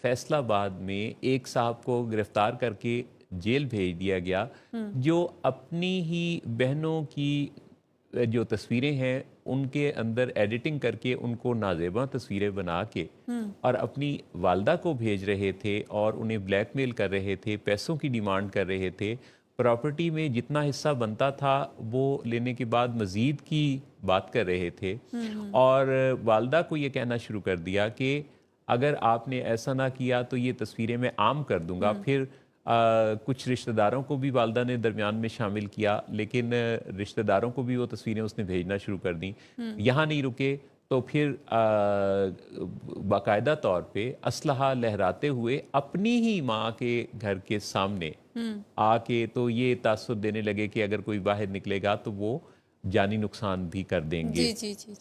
فیصل آباد میں ایک صاحب کو گرفتار کر کے جیل بھیج دیا گیا جو اپنی ہی بہنوں کی جو تصویریں ہیں ان کے اندر ایڈیٹنگ کر کے ان کو نازیباں تصویریں بنا کے اور اپنی والدہ کو بھیج رہے تھے اور انہیں بلیک میل کر رہے تھے، پیسوں کی ڈیمانڈ کر رہے تھے، پراپرٹی میں جتنا حصہ بنتا تھا وہ لینے کے بعد مزید کی بات کر رہے تھے، اور والدہ کو یہ کہنا شروع کر دیا کہ اگر آپ نے ایسا نہ کیا تو یہ تصویریں میں عام کر دوں گا۔ پھر کچھ رشتہ داروں کو بھی والدہ نے درمیان میں شامل کیا، لیکن رشتہ داروں کو بھی وہ تصویریں اس نے بھیجنا شروع کر دیں۔ یہاں نہیں رکے تو پھر باقاعدہ طور پہ اسلحہ لہراتے ہوئے اپنی ہی ماں کے گھر کے سامنے آ کے تو یہ تاثر دینے لگے کہ اگر کوئی باہر نکلے گا تو وہ جانی نقصان بھی کر دیں گے۔ جی جی جی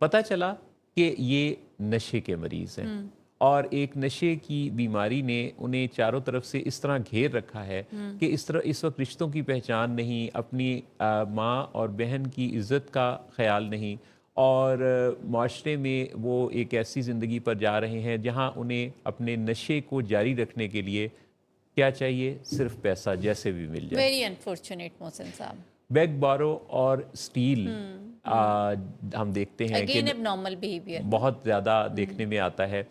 پتہ چلا کہ یہ نشے کے مریض ہیں، اور ایک نشے کی بیماری نے انہیں چاروں طرف سے اس طرح گھیر رکھا ہے کہ اس وقت رشتوں کی پہچان نہیں، اپنی ماں اور بہن کی عزت کا خیال نہیں، اور معاشرے میں وہ ایک ایسی زندگی پر جا رہے ہیں جہاں انہیں اپنے نشے کو جاری رکھنے کے لیے کیا چاہیے؟ صرف پیسہ جیسے بھی مل جائے۔ ویری انفارچونیٹ محسن صاحب۔ بیگ بارو اور سٹیل ہم دیکھتے ہیں کہ اگین اب نارمل بیہیویئر بہت زیادہ دیکھنے میں آتا ہے۔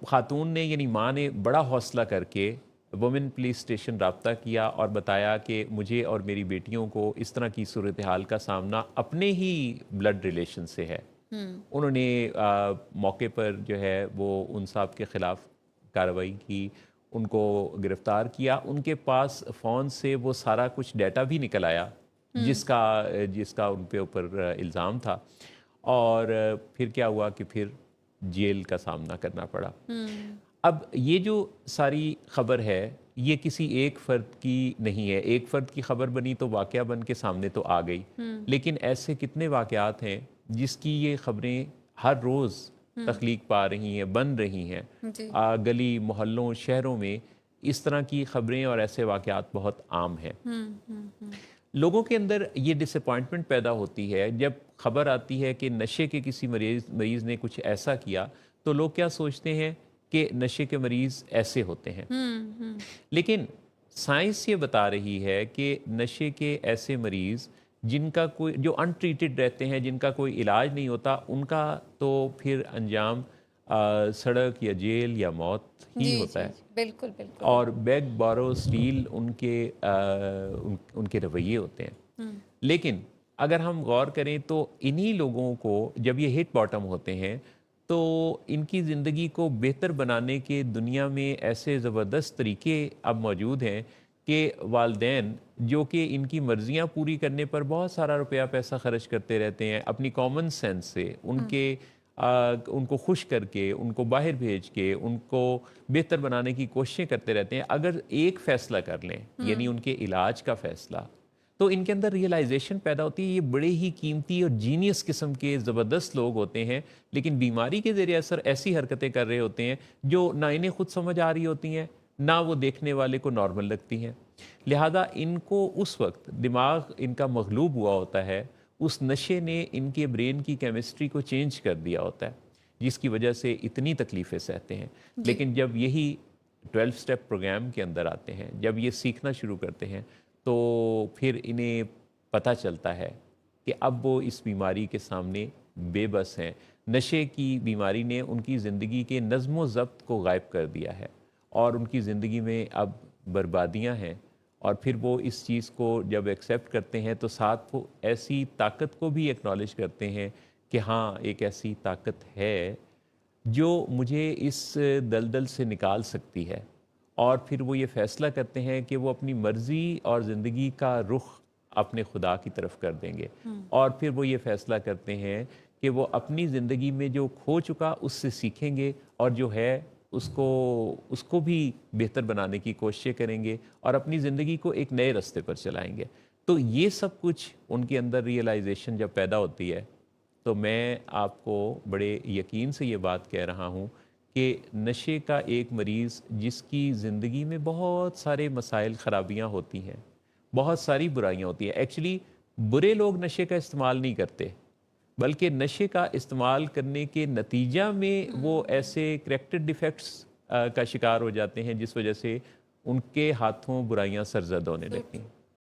خاتون نے یعنی ماں نے بڑا حوصلہ کر کے وومن پولیس اسٹیشن رابطہ کیا اور بتایا کہ مجھے اور میری بیٹیوں کو اس طرح کی صورتحال کا سامنا اپنے ہی بلڈ ریلیشن سے ہے۔ انہوں نے موقع پر جو ہے وہ ان صاحب کے خلاف کارروائی کی، ان کو گرفتار کیا، ان کے پاس فون سے وہ سارا کچھ ڈیٹا بھی نکل آیا جس کا ان پہ اوپر الزام تھا، اور پھر کیا ہوا کہ پھر جیل کا سامنا کرنا پڑا۔ اب یہ جو ساری خبر ہے یہ کسی ایک فرد کی نہیں ہے، ایک فرد کی خبر بنی تو واقعہ بن کے سامنے تو آ گئی، لیکن ایسے کتنے واقعات ہیں جس کی یہ خبریں ہر روز تخلیق پا رہی ہیں، بن رہی ہیں۔ گلی محلوں شہروں میں اس طرح کی خبریں اور ایسے واقعات بہت عام ہیں۔ لوگوں کے اندر یہ ڈس اپوائنٹمنٹ پیدا ہوتی ہے جب خبر آتی ہے کہ نشے کے کسی مریض نے کچھ ایسا کیا، تو لوگ کیا سوچتے ہیں کہ نشے کے مریض ایسے ہوتے ہیں، لیکن سائنس یہ بتا رہی ہے کہ نشے کے ایسے مریض جن کا کوئی جو ان ٹریٹڈ رہتے ہیں، جن کا کوئی علاج نہیں ہوتا، ان کا تو پھر انجام سڑک یا جیل یا موت ہی ہوتا ہے۔ بالکل بالکل۔ اور بیگ بارو سٹیل ان کے رویے ہوتے ہیں۔ لیکن اگر ہم غور کریں تو انہی لوگوں کو جب یہ ہٹ باٹم ہوتے ہیں تو ان کی زندگی کو بہتر بنانے کے دنیا میں ایسے زبردست طریقے اب موجود ہیں کہ والدین جو کہ ان کی مرضیاں پوری کرنے پر بہت سارا روپیہ پیسہ خرچ کرتے رہتے ہیں، اپنی کامن سینس سے ان کو خوش کر کے، ان کو باہر بھیج کے، ان کو بہتر بنانے کی کوششیں کرتے رہتے ہیں۔ اگر ایک فیصلہ کر لیں یعنی ان کے علاج کا فیصلہ، تو ان کے اندر ریئلائزیشن پیدا ہوتی ہے۔ یہ بڑے ہی قیمتی اور جینیس قسم کے زبردست لوگ ہوتے ہیں، لیکن بیماری کے زیر اثر ایسی حرکتیں کر رہے ہوتے ہیں جو نہ انہیں خود سمجھ آ رہی ہوتی ہیں، نہ وہ دیکھنے والے کو نارمل لگتی ہیں۔ لہذا ان کو اس وقت دماغ ان کا مغلوب ہوا ہوتا ہے، اس نشے نے ان کے برین کی کیمسٹری کو چینج کر دیا ہوتا ہے، جس کی وجہ سے اتنی تکلیفیں سہتے ہیں۔ لیکن جب یہی 12 سٹیپ پروگرام کے اندر آتے ہیں، جب یہ سیکھنا شروع کرتے ہیں، تو پھر انہیں پتہ چلتا ہے کہ اب وہ اس بیماری کے سامنے بے بس ہیں۔ نشے کی بیماری نے ان کی زندگی کے نظم و ضبط کو غائب کر دیا ہے، اور ان کی زندگی میں اب بربادیاں ہیں۔ اور پھر وہ اس چیز کو جب ایکسیپٹ کرتے ہیں تو ساتھ وہ ایسی طاقت کو بھی ایکنالج کرتے ہیں کہ ہاں ایک ایسی طاقت ہے جو مجھے اس دلدل سے نکال سکتی ہے، اور پھر وہ یہ فیصلہ کرتے ہیں کہ وہ اپنی مرضی اور زندگی کا رخ اپنے خدا کی طرف کر دیں گے، اور پھر وہ یہ فیصلہ کرتے ہیں کہ وہ اپنی زندگی میں جو کھو چکا اس سے سیکھیں گے، اور جو ہے اس کو بھی بہتر بنانے کی کوششیں کریں گے، اور اپنی زندگی کو ایک نئے راستے پر چلائیں گے۔ تو یہ سب کچھ ان کے اندر ریئلائزیشن جب پیدا ہوتی ہے، تو میں آپ کو بڑے یقین سے یہ بات کہہ رہا ہوں کہ نشے کا ایک مریض جس کی زندگی میں بہت سارے مسائل خرابیاں ہوتی ہیں، بہت ساری برائیاں ہوتی ہیں، ایکچولی برے لوگ نشے کا استعمال نہیں کرتے، بلکہ نشے کا استعمال کرنے کے نتیجہ میں وہ ایسے کریکٹر ڈیفیکٹس کا شکار ہو جاتے ہیں، جس وجہ سے ان کے ہاتھوں برائیاں سرزد ہونے لگتی ہیں۔